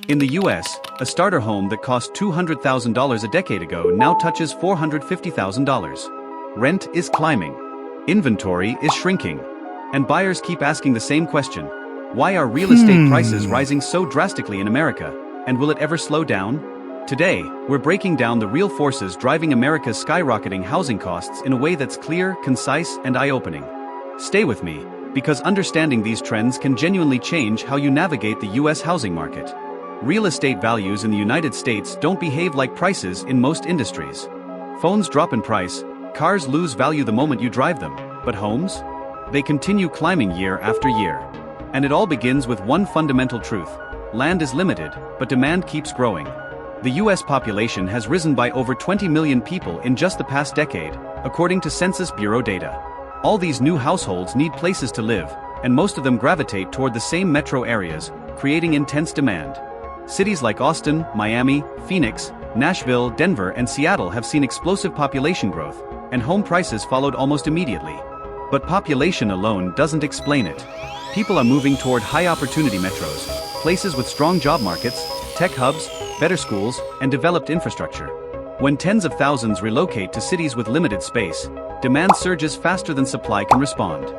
In the US, a starter home that cost $200,000 a decade ago now touches $450,000. Rent is climbing. Inventory is shrinking. And buyers keep asking the same question. Why are real estate prices rising so drastically in America? And will it ever slow down? Today, we're breaking down the real forces driving America's skyrocketing housing costs in a way that's clear, concise, and eye-opening. Stay with me, because understanding these trends can genuinely change how you navigate the US housing market. Real estate values in the United States don't behave like prices in most industries. Phones drop in price, cars lose value the moment you drive them, but homes? They continue climbing year after year. And it all begins with one fundamental truth. Land is limited, but demand keeps growing. The US population has risen by over 20 million people in just the past decade, according to Census Bureau data. All these new households need places to live, and most of them gravitate toward the same metro areas, creating intense demand. Cities like Austin, Miami, Phoenix, Nashville, Denver, and Seattle have seen explosive population growth, and home prices followed almost immediately. But population alone doesn't explain it. People are moving toward high-opportunity metros, places with strong job markets, tech hubs, better schools, and developed infrastructure. When tens of thousands relocate to cities with limited space, demand surges faster than supply can respond.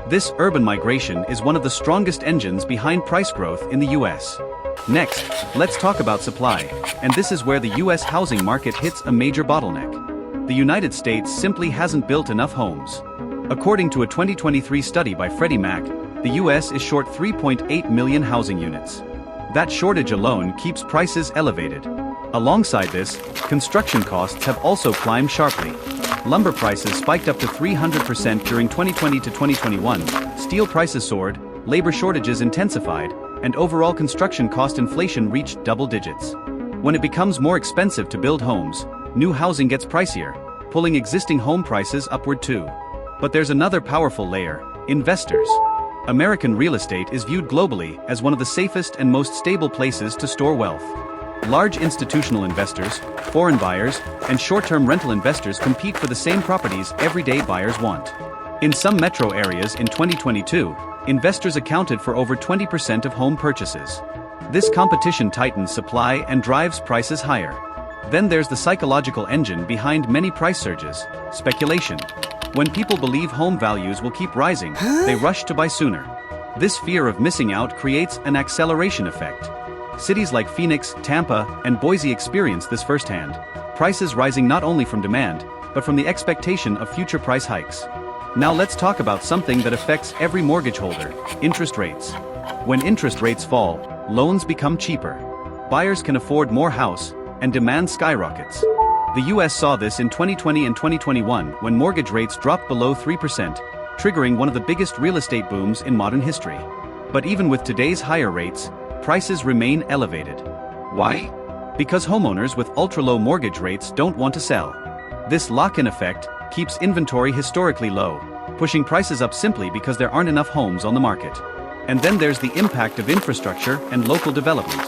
This urban migration is one of the strongest engines behind price growth in the US. Next, let's talk about supply, and this is where the US housing market hits a major bottleneck. The United States simply hasn't built enough homes. According to a 2023 study by Freddie Mac, the US is short 3.8 million housing units. That shortage alone keeps prices elevated. Alongside this, construction costs have also climbed sharply. Lumber prices spiked up to 300% during 2020 to 2021, steel prices soared, labor shortages intensified, and overall construction cost inflation reached double digits. When it becomes more expensive to build homes, new housing gets pricier, pulling existing home prices upward too. But there's another powerful layer: investors. American real estate is viewed globally as one of the safest and most stable places to store wealth. Large institutional investors, foreign buyers, and short-term rental investors compete for the same properties everyday buyers want. In some metro areas in 2022, investors accounted for over 20% of home purchases. This competition tightens supply and drives prices higher. Then there's the psychological engine behind many price surges: speculation. When people believe home values will keep rising, they rush to buy sooner. This fear of missing out creates an acceleration effect. Cities like Phoenix, Tampa, and Boise experience this firsthand, prices rising not only from demand, but from the expectation of future price hikes. Now let's talk about something that affects every mortgage holder: interest rates. When interest rates fall, loans become cheaper. Buyers can afford more house, and demand skyrockets. The US saw this in 2020 and 2021 when mortgage rates dropped below 3%, triggering one of the biggest real estate booms in modern history. But even with today's higher rates, prices remain elevated. Why? Because homeowners with ultra-low mortgage rates don't want to sell. This lock-in effect keeps inventory historically low, pushing prices up simply because there aren't enough homes on the market. And then there's the impact of infrastructure and local development.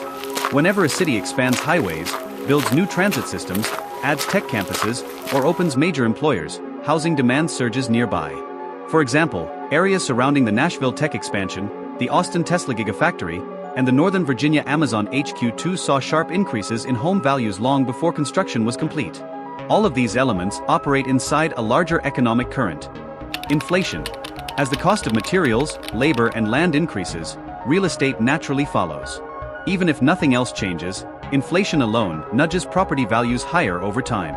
Whenever a city expands highways, builds new transit systems, adds tech campuses, or opens major employers, housing demand surges nearby. For example, areas surrounding the Nashville tech expansion, the Austin Tesla Gigafactory, and the Northern Virginia Amazon HQ2 saw sharp increases in home values long before construction was complete. All of these elements operate inside a larger economic current: inflation. As the cost of materials, labor, and land increases, real estate naturally follows. Even if nothing else changes, inflation alone nudges property values higher over time.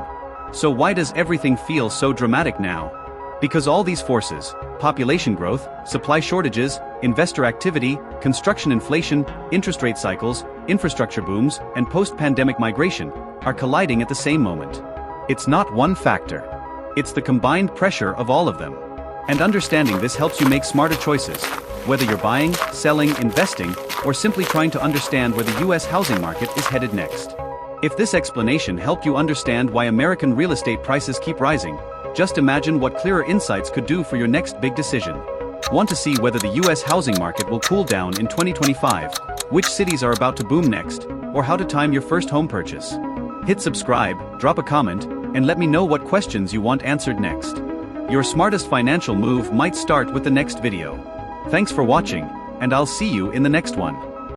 So why does everything feel so dramatic now? Because all these forces, population growth, supply shortages, investor activity, construction inflation, interest rate cycles, infrastructure booms, and post-pandemic migration, are colliding at the same moment. It's not one factor. It's the combined pressure of all of them. And understanding this helps you make smarter choices, whether you're buying, selling, investing, or simply trying to understand where the US housing market is headed next. If this explanation helped you understand why American real estate prices keep rising, just imagine what clearer insights could do for your next big decision. Want to see whether the US housing market will cool down in 2025, which cities are about to boom next, or how to time your first home purchase? Hit subscribe, drop a comment, and let me know what questions you want answered next. Your smartest financial move might start with the next video. Thanks for watching, and I'll see you in the next one.